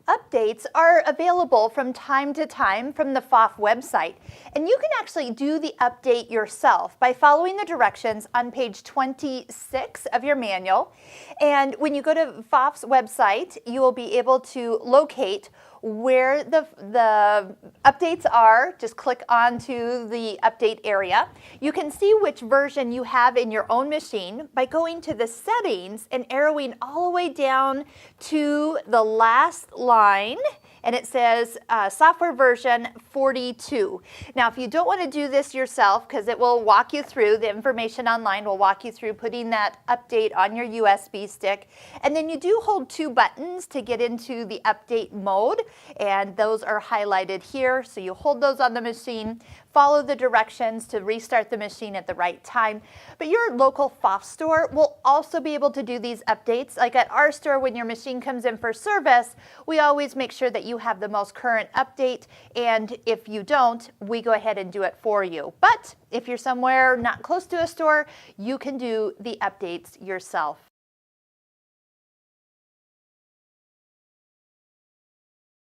updates are available from time to time from the Pfaff website, and you can actually do the update yourself by following the directions on page 26 of your manual. And when you go to Pfaff's website, you will be able to locate where the updates are. Just click onto the update area. You can see which version you have in your own machine by going to the settings and arrowing all the way down to the last line, and it says software version 42. Now, if you don't want to do this yourself, because it will walk you through, the information online will walk you through putting that update on your USB stick, and then you do hold two buttons to get into the update mode, and those are highlighted here. So you hold those on the machine, follow the directions to restart the machine at the right time. But your local Pfaff store will also be able to do these updates. Like at our store, when your machine comes in for service, we always make sure that you have the most current update, and if you don't, we go ahead and do it for you. But if you're somewhere not close to a store, you can do the updates yourself.